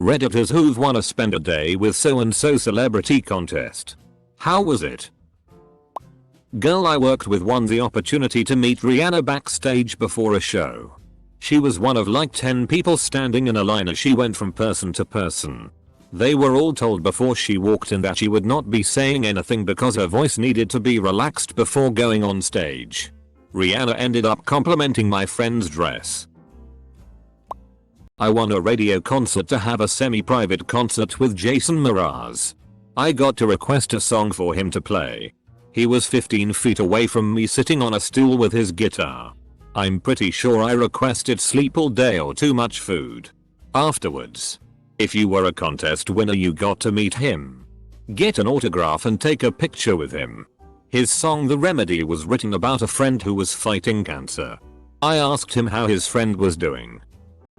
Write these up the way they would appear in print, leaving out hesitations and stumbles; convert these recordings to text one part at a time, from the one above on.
Redditors who've won a spend a day with so and so celebrity contest. How was it? Girl I worked with won the opportunity to meet Rihanna backstage before a show. She was one of like 10 people standing in a line as she went from person to person. They were all told before she walked in that she would not be saying anything because her voice needed to be relaxed before going on stage. Rihanna ended up complimenting my friend's dress. I won a radio concert to have a semi-private concert with Jason Mraz. I got to request a song for him to play. He was 15 feet away from me sitting on a stool with his guitar. I'm pretty sure I requested sleep all day or too much food. Afterwards, if you were a contest winner you got to meet him, get an autograph and take a picture with him. His song The Remedy was written about a friend who was fighting cancer. I asked him how his friend was doing.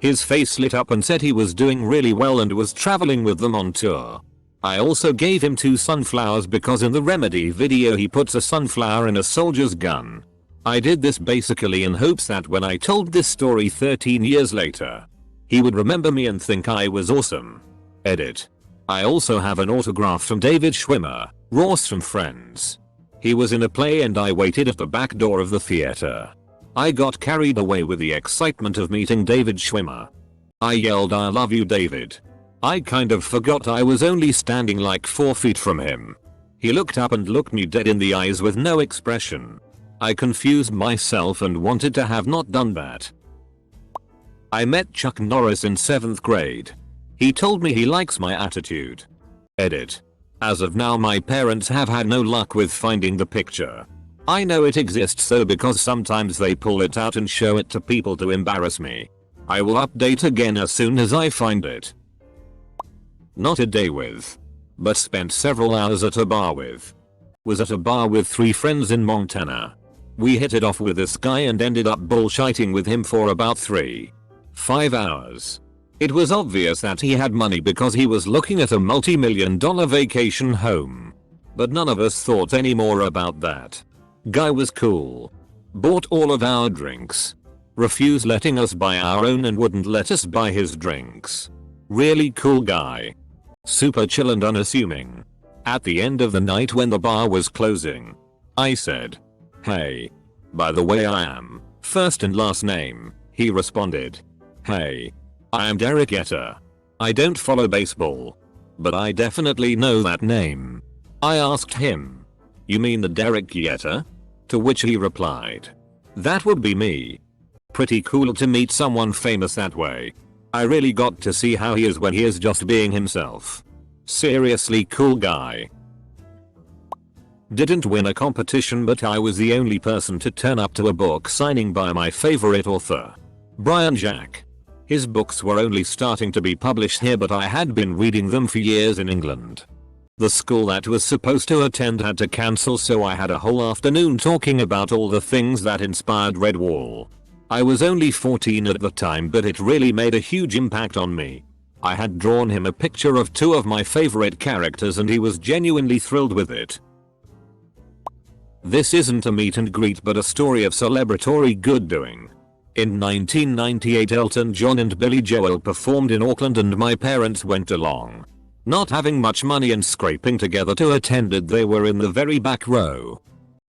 His face lit up and said he was doing really well and was traveling with them on tour. I also gave him 2 sunflowers because in the Remedy video he puts a sunflower in a soldier's gun. I did this basically in hopes that when I told this story 13 years later, he would remember me and think I was awesome. Edit. I also have an autograph from David Schwimmer, Ross from Friends. He was in a play and I waited at the back door of the theater. I got carried away with the excitement of meeting David Schwimmer. I yelled I love you David. I kind of forgot I was only standing like 4 feet from him. He looked up and looked me dead in the eyes with no expression. I confused myself and wanted to have not done that. I met Chuck Norris in 7th grade. He told me he likes my attitude. Edit. As of now my parents have had no luck with finding the picture. I know it exists though because sometimes they pull it out and show it to people to embarrass me. I will update again as soon as I find it. Not a day with, but spent several hours at a bar with. Was at a bar with 3 friends in Montana. We hit it off with this guy and ended up bullshitting with him for about 3-5 hours. It was obvious that he had money because he was looking at a multi-million-dollar vacation home. But none of us thought any more about that. Guy was cool. Bought all of our drinks. Refused letting us buy our own and wouldn't let us buy his drinks. Really cool guy. Super chill and unassuming. At the end of the night when the bar was closing, I said, "Hey. By the way I am first and last name." He responded, "Hey. I am Derek Jeter. I don't follow baseball, but I definitely know that name." I asked him, "You mean the Derek Jeter?" To which he replied, "That would be me." Pretty cool to meet someone famous that way. I really got to see how he is when he is just being himself. Seriously cool guy. Didn't win a competition but I was the only person to turn up to a book signing by my favorite author, Brian Jack. His books were only starting to be published here but I had been reading them for years in England. The school that was supposed to attend had to cancel so I had a whole afternoon talking about all the things that inspired Redwall. I was only 14 at the time but it really made a huge impact on me. I had drawn him a picture of 2 of my favorite characters and he was genuinely thrilled with it. This isn't a meet and greet but a story of celebratory good doing. In 1998 Elton John and Billy Joel performed in Auckland and my parents went along. Not having much money and scraping together to attend it, they were in the very back row.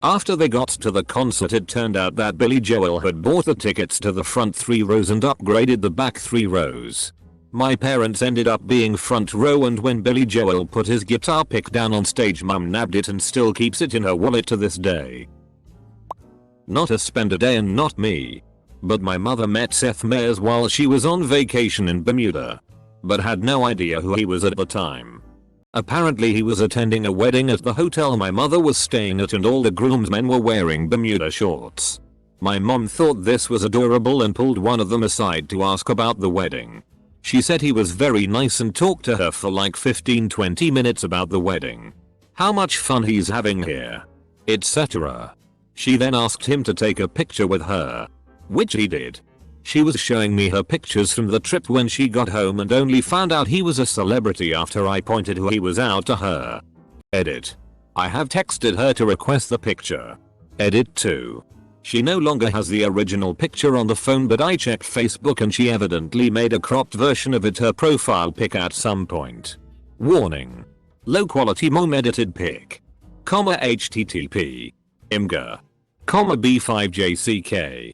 After they got to the concert it turned out that Billy Joel had bought the tickets to the front 3 rows and upgraded the back 3 rows. My parents ended up being front row and when Billy Joel put his guitar pick down on stage mum nabbed it and still keeps it in her wallet to this day. Not a spend a day and not me. But my mother met Seth Meyers while she was on vacation in Bermuda. But had no idea who he was at the time. Apparently he was attending a wedding at the hotel my mother was staying at and all the groomsmen were wearing Bermuda shorts. My mom thought this was adorable and pulled one of them aside to ask about the wedding. She said he was very nice and talked to her for like 15-20 minutes about the wedding. How much fun he's having here, etc. She then asked him to take a picture with her, which he did. She was showing me her pictures from the trip when she got home and only found out he was a celebrity after I pointed who he was out to her. Edit. I have texted her to request the picture. Edit 2. She no longer has the original picture on the phone, but I checked Facebook and she evidently made a cropped version of it her profile pic at some point. Warning. Low quality mom edited pic. HTTP. Imgur. B5JCK.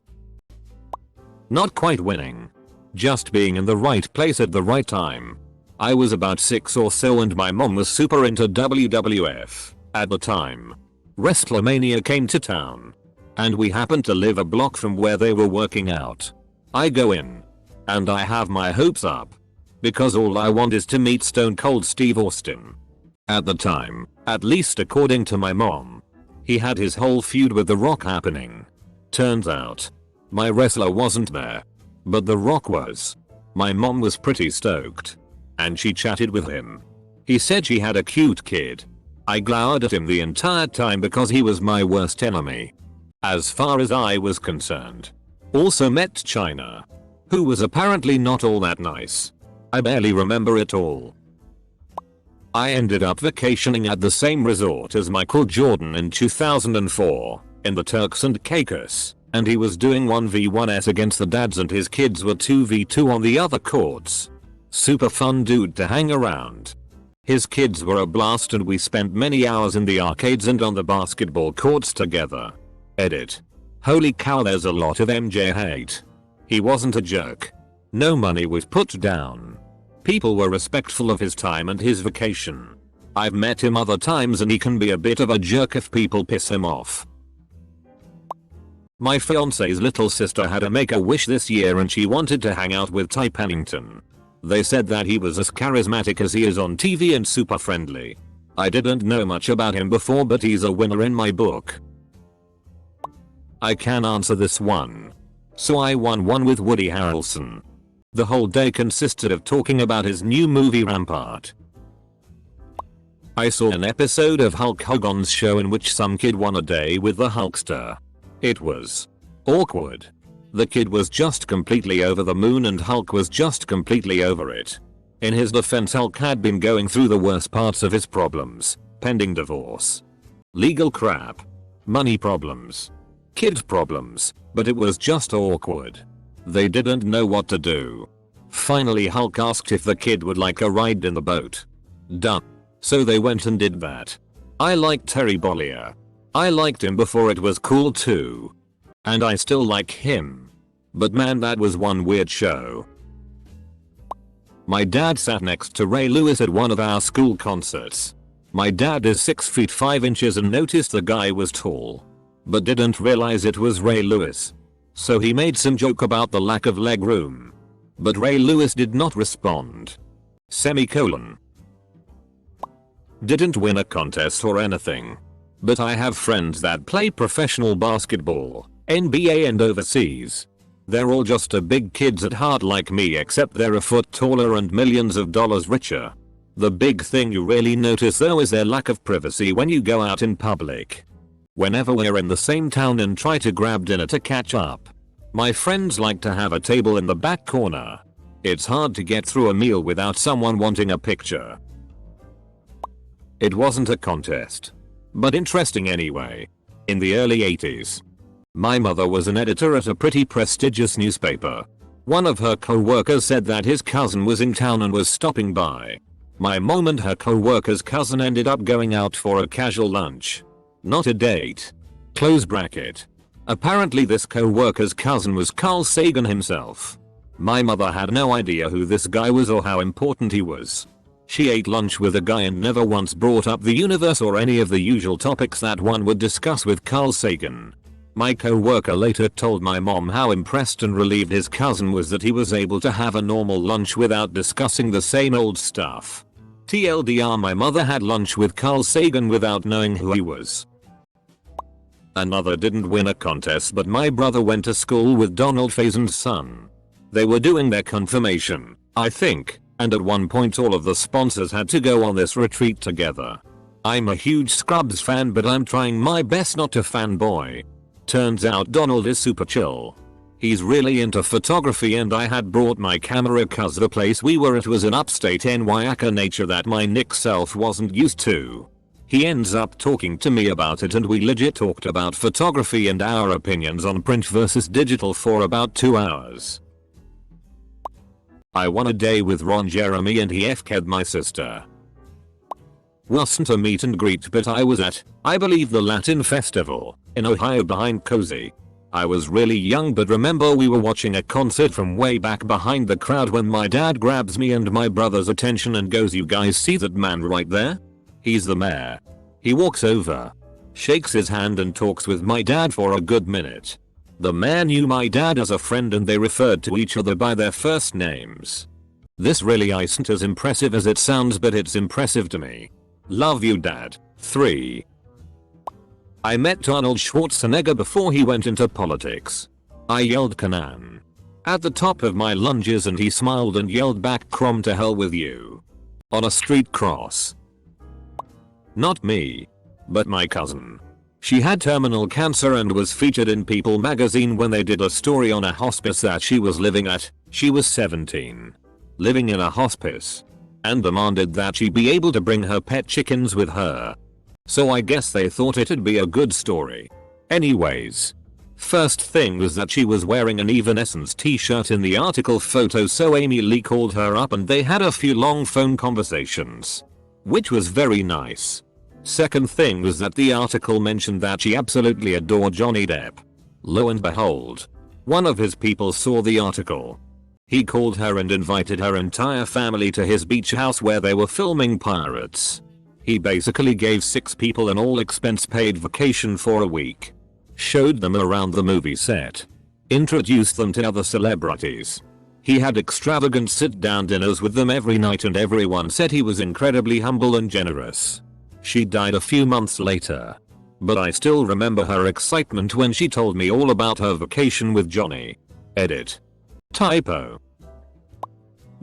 Not quite winning. Just being in the right place at the right time. I was about 6 or so and my mom was super into WWF at the time. WrestleMania came to town. And we happened to live a block from where they were working out. I go in. And I have my hopes up. Because all I want is to meet Stone Cold Steve Austin. At the time, at least according to my mom. He had his whole feud with The Rock happening. Turns out. My wrestler wasn't there. But The Rock was. My mom was pretty stoked. And she chatted with him. He said she had a cute kid. I glowered at him the entire time because he was my worst enemy. As far as I was concerned. Also met China. Who was apparently not all that nice. I barely remember it all. I ended up vacationing at the same resort as Michael Jordan in 2004, in the Turks and Caicos, and he was doing 1v1s against the dads and his kids were 2v2 on the other courts. Super fun dude to hang around. His kids were a blast and we spent many hours in the arcades and on the basketball courts together. Edit. Holy cow, there's a lot of MJ hate. He wasn't a jerk. No money was put down. People were respectful of his time and his vacation. I've met him other times and he can be a bit of a jerk if people piss him off. My fiance's little sister had a make-a-wish this year and she wanted to hang out with Ty Pennington. They said that he was as charismatic as he is on TV and super friendly. I didn't know much about him before, but he's a winner in my book. I can answer this one. So I won one with Woody Harrelson. The whole day consisted of talking about his new movie Rampart. I saw an episode of Hulk Hogan's show in which some kid won a day with the Hulkster. It was awkward. The kid was just completely over the moon and Hulk was just completely over it. In his defense, Hulk had been going through the worst parts of his problems, pending divorce, legal crap, money problems, kid problems, but it was just awkward. They didn't know what to do. Finally Hulk asked if the kid would like a ride in the boat. Done. So they went and did that. I liked Terry Bollea. I liked him before it was cool too. And I still like him. But man, that was one weird show. My dad sat next to Ray Lewis at one of our school concerts. My dad is 6 feet 5 inches and noticed the guy was tall. But didn't realize it was Ray Lewis. So he made some joke about the lack of leg room. But Ray Lewis did not respond. Semicolon. Didn't win a contest or anything. But I have friends that play professional basketball, NBA and overseas. They're all just a big kids at heart like me, except they're a foot taller and millions of dollars richer. The big thing you really notice though is their lack of privacy when you go out in public. Whenever we're in the same town and try to grab dinner to catch up, my friends like to have a table in the back corner. It's hard to get through a meal without someone wanting a picture. It wasn't a contest. But interesting anyway. In the early 80s. My mother was an editor at a pretty prestigious newspaper. One of her co-workers said that his cousin was in town and was stopping by. My mom and her co-worker's cousin ended up going out for a casual lunch. Not a date. Close bracket. Apparently this co-worker's cousin was Carl Sagan himself. My mother had no idea who this guy was or how important he was. She ate lunch with a guy and never once brought up the universe or any of the usual topics that one would discuss with Carl Sagan. My co-worker later told my mom how impressed and relieved his cousin was that he was able to have a normal lunch without discussing the same old stuff. TLDR, my mother had lunch with Carl Sagan without knowing who he was. Another didn't win a contest, but my brother went to school with Donald Faison's son. They were doing their confirmation, I think. And at one point all of the sponsors had to go on this retreat together. I'm a huge Scrubs fan, but I'm trying my best not to fanboy. Turns out Donald is super chill. He's really into photography and I had brought my camera cause the place we were at was in upstate NY nature that my Nick self wasn't used to. He ends up talking to me about it and we legit talked about photography and our opinions on print versus digital for about 2 hours. I won a day with Ron Jeremy and he FK'd my sister. Wasn't a meet and greet but I was at, I believe, the Latin Festival in Ohio behind Cozy. I was really young but remember we were watching a concert from way back behind the crowd when my dad grabs me and my brother's attention and goes, "You guys see that man right there? He's the mayor." He walks over, shakes his hand and talks with my dad for a good minute. The mayor knew my dad as a friend and they referred to each other by their first names. This really isn't as impressive as it sounds but it's impressive to me. Love you, Dad. 3. I met Arnold Schwarzenegger before he went into politics. I yelled "Kanan" at the top of my lunges and he smiled and yelled back, "Crom to hell with you," on a street cross. Not me, but my cousin. She had terminal cancer and was featured in People magazine when they did a story on a hospice that she was living at. She was 17, living in a hospice, and demanded that she be able to bring her pet chickens with her. So I guess they thought it'd be a good story. Anyways, first thing was that she was wearing an Evanescence t-shirt in the article photo, so Amy Lee called her up and they had a few long phone conversations, which was very nice. Second thing was that the article mentioned that she absolutely adored Johnny Depp. Lo and behold, one of his people saw the article. He called her and invited her entire family to his beach house where they were filming Pirates. He basically gave 6 people an all expense paid vacation for a week. Showed them around the movie set. Introduced them to other celebrities. He had extravagant sit down dinners with them every night and everyone said he was incredibly humble and generous. She died a few months later, but I still remember her excitement when she told me all about her vacation with Johnny. Edit. Typo.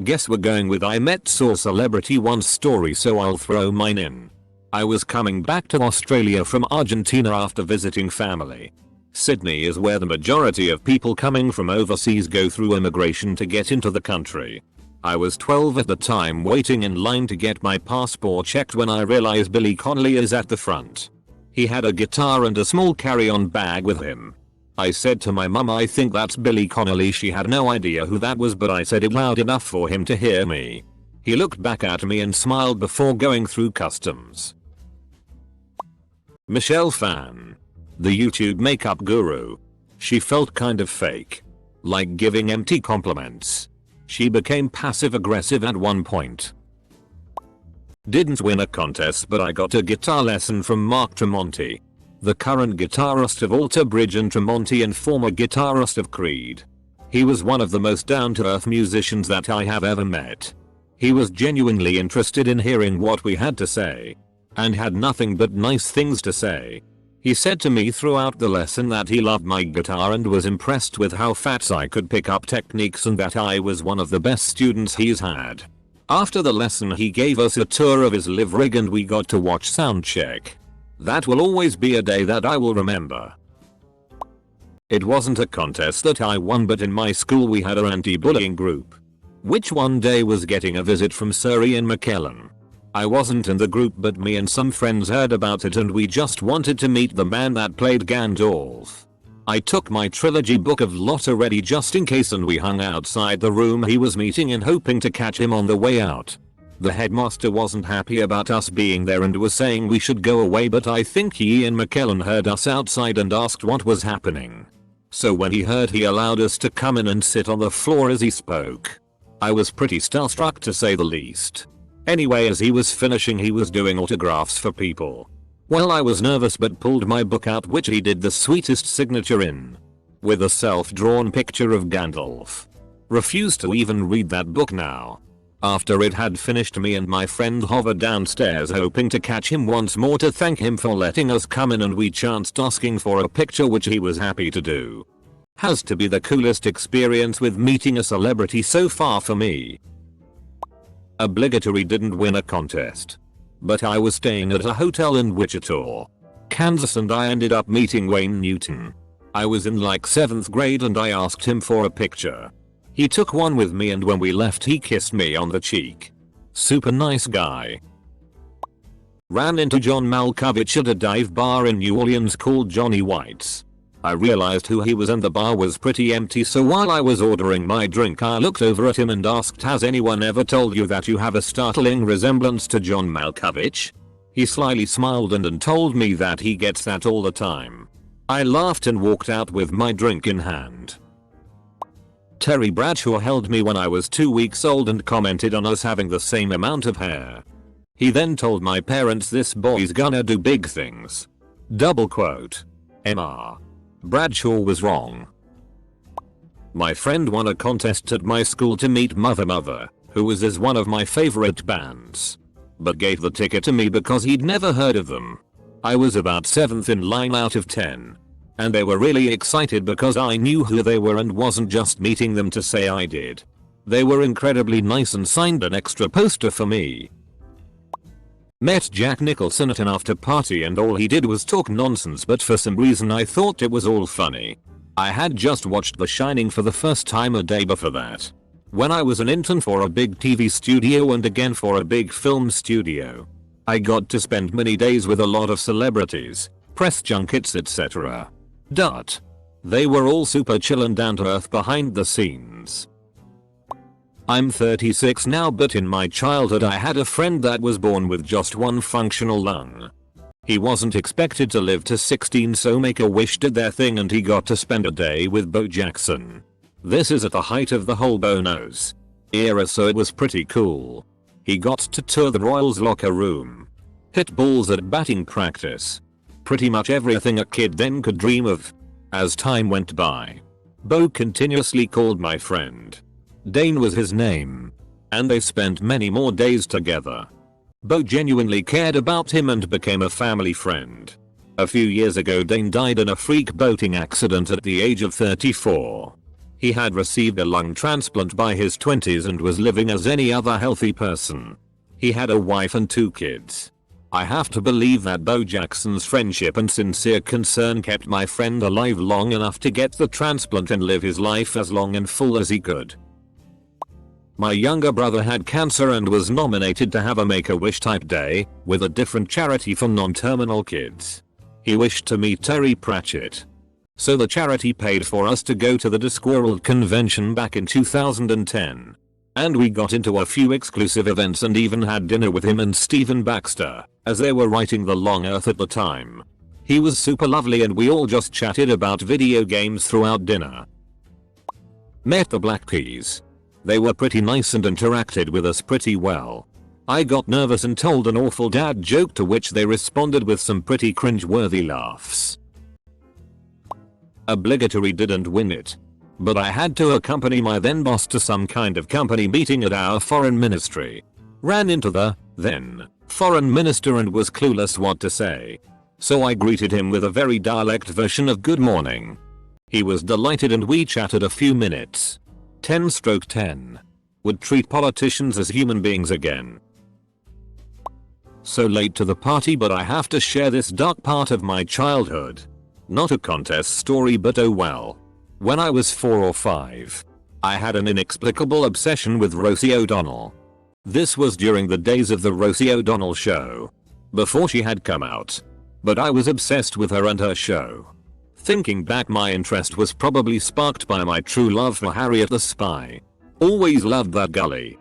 Guess we're going with I met saw celebrity once story, so I'll throw mine in. I was coming back to Australia from Argentina after visiting family. Sydney is where the majority of people coming from overseas go through immigration to get into the country. I was 12 at the time, waiting in line to get my passport checked when I realized Billy Connolly is at the front. He had a guitar and a small carry-on bag with him. I said to my mum, "I think that's Billy Connolly." She had no idea who that was, but I said it loud enough for him to hear me. He looked back at me and smiled before going through customs. Michelle Phan, the YouTube makeup guru. She felt kind of fake, like giving empty compliments. She became passive aggressive at one point. Didn't win a contest, but I got a guitar lesson from Mark Tremonti, the current guitarist of Alter Bridge and Tremonti and former guitarist of Creed. He was one of the most down-to-earth musicians that I have ever met. He was genuinely interested in hearing what we had to say, and had nothing but nice things to say. He said to me throughout the lesson that he loved my guitar and was impressed with how fast I could pick up techniques and that I was one of the best students he's had. After the lesson he gave us a tour of his live rig and we got to watch sound check. That will always be a day that I will remember. It wasn't a contest that I won, but in my school we had an anti-bullying group, which one day was getting a visit from Surrey and McKellen. I wasn't in the group, but me and some friends heard about it and we just wanted to meet the man that played Gandalf. I took my trilogy book of Lotta ready just in case and we hung outside the room he was meeting in hoping to catch him on the way out. The headmaster wasn't happy about us being there and was saying we should go away, but I think Ian McKellen heard us outside and asked what was happening. So when he heard, he allowed us to come in and sit on the floor as he spoke. I was pretty starstruck to say the least. Anyway, as he was finishing he was doing autographs for people. Well, I was nervous but pulled my book out, which he did the sweetest signature in, with a self-drawn picture of Gandalf. Refused to even read that book now. After it had finished, me and my friend hovered downstairs hoping to catch him once more to thank him for letting us come in, and we chanced asking for a picture, which he was happy to do. Has to be the coolest experience with meeting a celebrity so far for me. Obligatory didn't win a contest, but I was staying at a hotel in Wichita, Kansas, and I ended up meeting Wayne Newton. I was in like 7th grade and I asked him for a picture. He took one with me and when we left he kissed me on the cheek. Super nice guy. Ran into John Malkovich at a dive bar in New Orleans called Johnny White's. I realized who he was and the bar was pretty empty, so while I was ordering my drink I looked over at him and asked, "Has anyone ever told you that you have a startling resemblance to John Malkovich?" He slyly smiled and told me that he gets that all the time. I laughed and walked out with my drink in hand. Terry Bradshaw held me when I was 2 weeks old and commented on us having the same amount of hair. He then told my parents, "This boy's gonna do big things." Double quote. MR. Bradshaw was wrong. My friend won a contest at my school to meet Mother, who was as one of my favorite bands, but gave the ticket to me because he'd never heard of them. I was about 7th in line out of 10. And they were really excited because I knew who they were and wasn't just meeting them to say I did. They were incredibly nice and signed an extra poster for me. Met Jack Nicholson at an after party and all he did was talk nonsense, but for some reason I thought it was all funny. I had just watched The Shining for the first time a day before that, when I was an intern for a big TV studio and again for a big film studio. I got to spend many days with a lot of celebrities, press junkets, etc. They were all super chill and down to earth behind the scenes. I'm 36 now, but in my childhood I had a friend that was born with just one functional lung. He wasn't expected to live to 16, so Make-A-Wish did their thing and he got to spend a day with Bo Jackson. This is at the height of the whole Bo knows era, so it was pretty cool. He got to tour the Royals locker room, hit balls at batting practice. Pretty much everything a kid then could dream of. As time went by, Bo continuously called my friend. Dane was his name. And they spent many more days together. Bo genuinely cared about him and became a family friend. A few years ago Dane died in a freak boating accident at the age of 34. He had received a lung transplant by his 20s and was living as any other healthy person. He had a wife and 2 kids. I have to believe that Bo Jackson's friendship and sincere concern kept my friend alive long enough to get the transplant and live his life as long and full as he could. My younger brother had cancer and was nominated to have a Make-A-Wish type day with a different charity for non-terminal kids. He wished to meet Terry Pratchett. So the charity paid for us to go to the Discworld convention back in 2010. And we got into a few exclusive events and even had dinner with him and Stephen Baxter, as they were writing The Long Earth at the time. He was super lovely and we all just chatted about video games throughout dinner. Met the Black Keys. They were pretty nice and interacted with us pretty well. I got nervous and told an awful dad joke, to which they responded with some pretty cringe-worthy laughs. Obligatory didn't win it, but I had to accompany my then boss to some kind of company meeting at our foreign ministry. Ran into the then foreign minister and was clueless what to say. So I greeted him with a very dialect version of good morning. He was delighted and we chatted a few minutes. 10/10. Would treat politicians as human beings again. So late to the party, but I have to share this dark part of my childhood. Not a contest story, but oh well. When I was 4 or 5, I had an inexplicable obsession with Rosie O'Donnell. This was during the days of the Rosie O'Donnell show, before she had come out. But I was obsessed with her and her show. Thinking back, my interest was probably sparked by my true love for Harriet the Spy. Always loved that golly.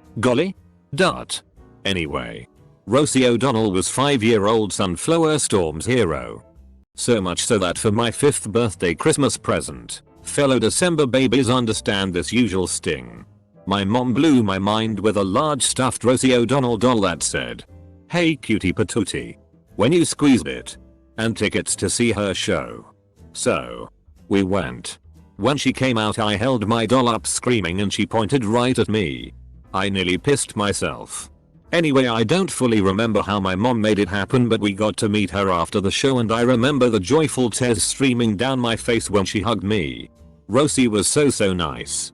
Anyway, Rosie O'Donnell was 5-year-old Sunflower Storm's hero. So much so that for my 5th birthday Christmas present, fellow December babies understand this usual sting. My mom blew my mind with a large stuffed Rosie O'Donnell doll that said, "Hey cutie patootie, when you squeezed it," and tickets to see her show. So we went. When she came out I held my doll up screaming and she pointed right at me. I nearly pissed myself. Anyway, I don't fully remember how my mom made it happen, but we got to meet her after the show and I remember the joyful tears streaming down my face when she hugged me. Rosie was so nice.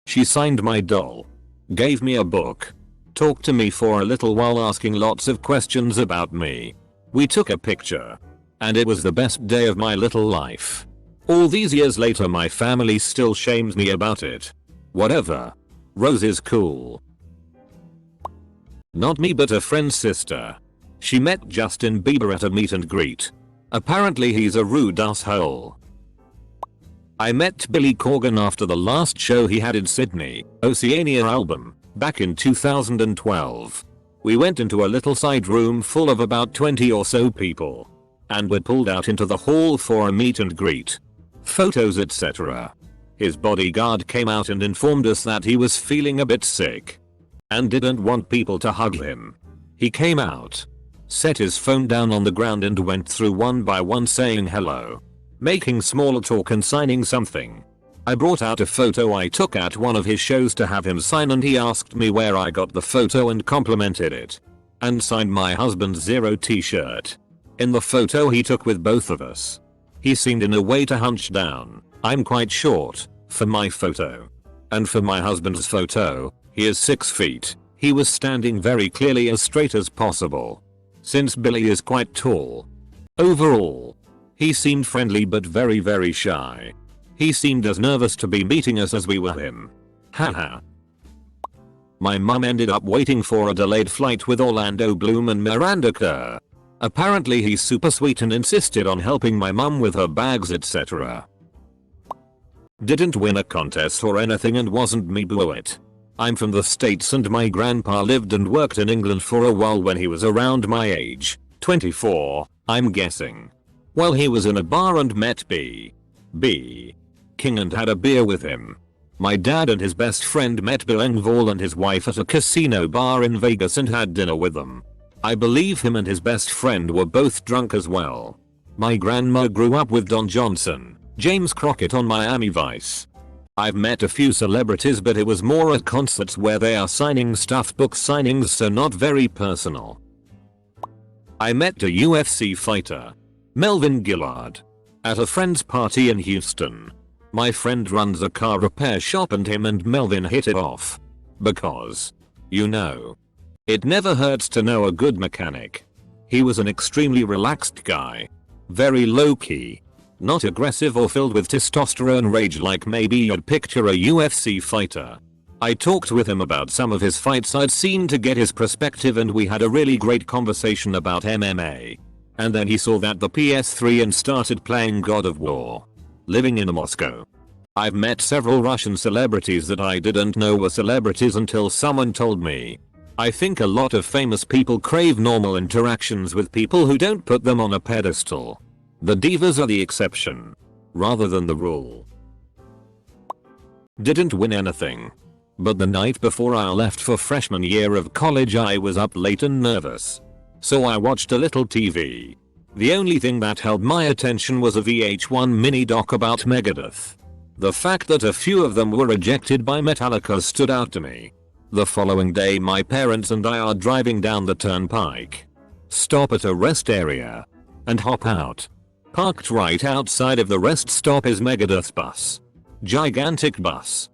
She signed my doll, gave me a book, talked to me for a little while asking lots of questions about me. We took a picture. And it was the best day of my little life. All these years later my family still shames me about it. Whatever. Rose is cool. Not me, but a friend's sister. She met Justin Bieber at a meet and greet. Apparently he's a rude asshole. I met Billy Corgan after the last show he had in Sydney, Oceania album, back in 2012. We went into a little side room full of about 20 or so people. And were pulled out into the hall for a meet and greet. Photos etc. His bodyguard came out and informed us that he was feeling a bit sick. And didn't want people to hug him. He came out, set his phone down on the ground and went through one by one saying hello, making small talk and signing something. I brought out a photo I took at one of his shows to have him sign and he asked me where I got the photo and complimented it. And signed my husband's Zero t-shirt. In the photo he took with both of us. He seemed in a way to hunch down. I'm quite short, for my photo. And for my husband's photo, he is 6 feet. He was standing very clearly as straight as possible. Since Billy is quite tall. Overall, he seemed friendly but very shy. He seemed as nervous to be meeting us as we were him. Haha. My mum ended up waiting for a delayed flight with Orlando Bloom and Miranda Kerr. Apparently he's super sweet and insisted on helping my mum with her bags etc. Didn't win a contest or anything and wasn't me, boo it. I'm from the States and my grandpa lived and worked in England for a while when he was around my age, 24, I'm guessing. Well, he was in a bar and met B. King and had a beer with him. My dad and his best friend met Bill Engvall and his wife at a casino bar in Vegas and had dinner with them. I believe him and his best friend were both drunk as well. My grandma grew up with Don Johnson, James Crockett on Miami Vice. I've met a few celebrities but it was more at concerts where they are signing stuff, book signings, so not very personal. I met a UFC fighter, Melvin Gillard, at a friend's party in Houston. My friend runs a car repair shop and him and Melvin hit it off. Because, you know, it never hurts to know a good mechanic. He was an extremely relaxed guy. Very low key. Not aggressive or filled with testosterone rage like maybe you'd picture a UFC fighter. I talked with him about some of his fights I'd seen to get his perspective and we had a really great conversation about MMA. And then he saw that the PS3 and started playing God of War. Living in Moscow. I've met several Russian celebrities that I didn't know were celebrities until someone told me. I think a lot of famous people crave normal interactions with people who don't put them on a pedestal. The divas are the exception, rather than the rule. Didn't win anything. But the night before I left for freshman year of college I was up late and nervous. So I watched a little TV. The only thing that held my attention was a VH1 mini doc about Megadeth. The fact that a few of them were rejected by Metallica stood out to me. The following day my parents and I are driving down the turnpike. Stop at a rest area. And hop out. Parked right outside of the rest stop is Megadeth's bus. Gigantic bus.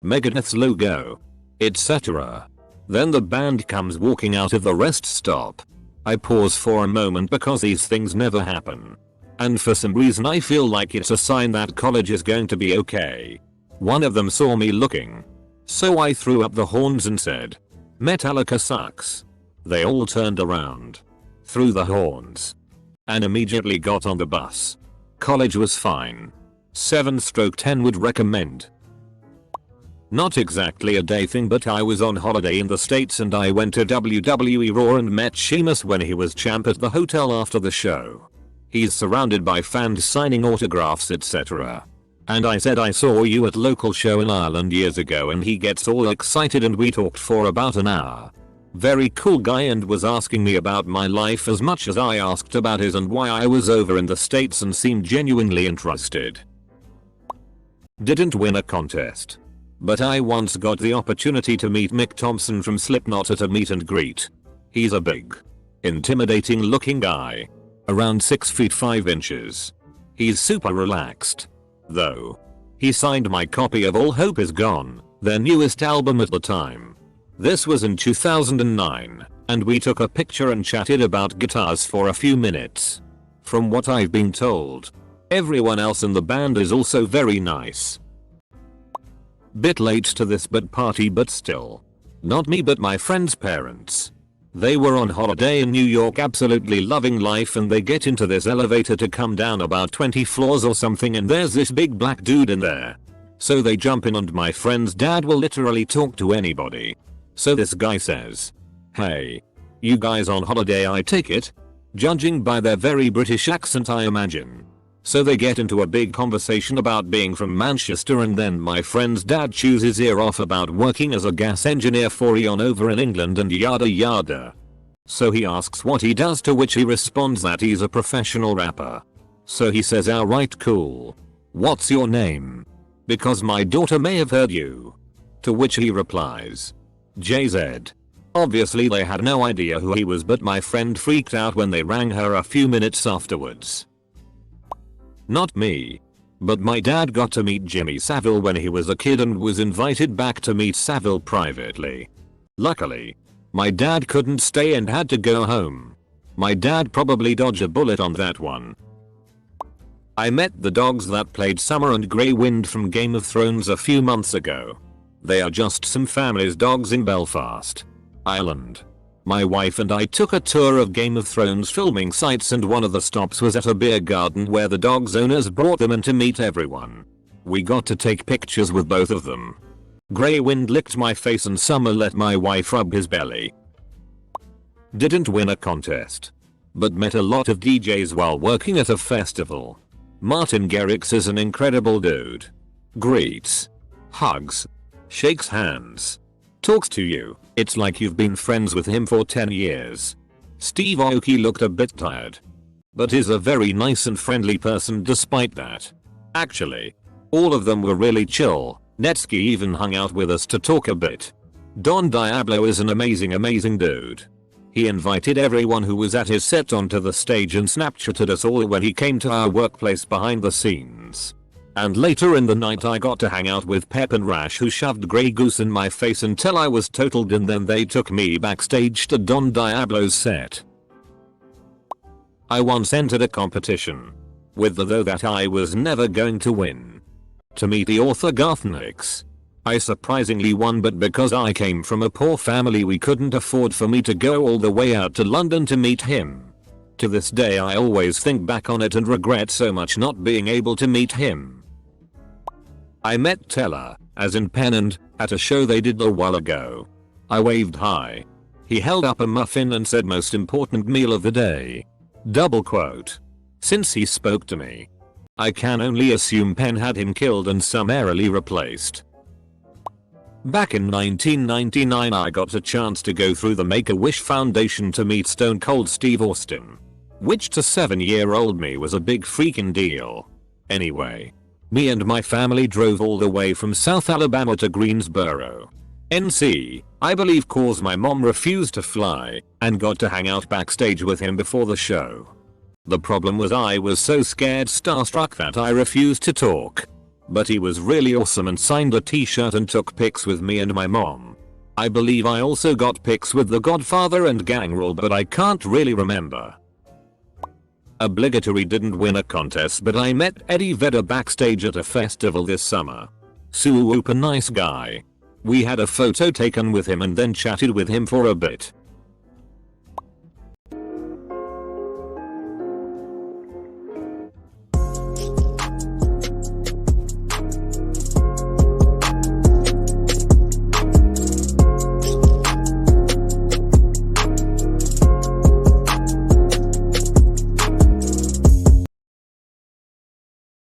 Megadeth's logo. Etc. Then the band comes walking out of the rest stop. I pause for a moment because these things never happen. And for some reason I feel like it's a sign that college is going to be okay. One of them saw me looking. So I threw up the horns and said, "Metallica sucks." They all turned around. Threw the horns. And immediately got on the bus. College was fine. 7/10 would recommend. Not exactly a day thing but I was on holiday in the States and I went to WWE Raw and met Sheamus when he was champ at the hotel after the show. He's surrounded by fans signing autographs etc. And I said I saw you at local show in Ireland years ago and he gets all excited and we talked for about an hour. Very cool guy and was asking me about my life as much as I asked about his and why I was over in the States and seemed genuinely interested. Didn't win a contest. But I once got the opportunity to meet Mick Thompson from Slipknot at a meet and greet. He's a big, intimidating looking guy. Around 6 feet 5 inches. He's super relaxed. Though. He signed my copy of All Hope Is Gone, their newest album at the time. This was in 2009, and we took a picture and chatted about guitars for a few minutes. From what I've been told, everyone else in the band is also very nice. Bit late to this but still. Not me but my friend's parents. They were on holiday in New York, absolutely loving life, and they get into this elevator to come down about 20 floors or something, and there's this big black dude in there. So they jump in and my friend's dad will literally talk to anybody. So this guy says, "Hey, you guys on holiday, I take it?" Judging by their very British accent, I imagine. So they get into a big conversation about being from Manchester, and then my friend's dad chews his ear off about working as a gas engineer for Eon over in England and yada yada. So he asks what he does, to which he responds that he's a professional rapper. So he says, "Alright, cool. What's your name? Because my daughter may have heard you." To which he replies, "JZ." Obviously they had no idea who he was, but my friend freaked out when they rang her a few minutes afterwards. Not me. But my dad got to meet Jimmy Savile when he was a kid and was invited back to meet Savile privately. Luckily, my dad couldn't stay and had to go home. My dad probably dodged a bullet on that one. I met the dogs that played Summer and Grey Wind from Game of Thrones a few months ago. They are just some family's dogs in Belfast, Ireland. My wife and I took a tour of Game of Thrones filming sites, and one of the stops was at a beer garden where the dogs' owners brought them in to meet everyone. We got to take pictures with both of them. Grey Wind licked my face and Summer let my wife rub his belly. Didn't win a contest, but met a lot of DJs while working at a festival. Martin Garrix is an incredible dude. Greets, hugs, shakes hands, talks to you. It's like you've been friends with him for 10 years. Steve Aoki looked a bit tired, but is a very nice and friendly person despite that. Actually, all of them were really chill. Netsky even hung out with us to talk a bit. Don Diablo is an amazing dude. He invited everyone who was at his set onto the stage and Snapchatted us all when he came to our workplace behind the scenes. And later in the night I got to hang out with Pep and Rash, who shoved Grey Goose in my face until I was totaled, and then they took me backstage to Don Diablo's set. I once entered a competition, with the though that I was never going to win, to meet the author Garth Nix. I surprisingly won, but because I came from a poor family we couldn't afford for me to go all the way out to London to meet him. To this day I always think back on it and regret so much not being able to meet him. I met Teller, as in Pennant, at a show they did a while ago. I waved hi. He held up a muffin and said, "Most important meal of the day." Double quote. Since he spoke to me, I can only assume Penn had him killed and summarily replaced. Back in 1999 I got a chance to go through the Make-A-Wish Foundation to meet Stone Cold Steve Austin, which to 7-year-old me was a big freaking deal. Anyway, me and my family drove all the way from South Alabama to Greensboro, NC, I believe, cause my mom refused to fly, and got to hang out backstage with him before the show. The problem was I was so scared starstruck that I refused to talk. But he was really awesome and signed a t-shirt and took pics with me and my mom. I believe I also got pics with the Godfather and Gangrel, but I can't really remember. Obligatory didn't win a contest, but I met Eddie Vedder backstage at a festival this summer. Super nice guy. We had a photo taken with him and then chatted with him for a bit.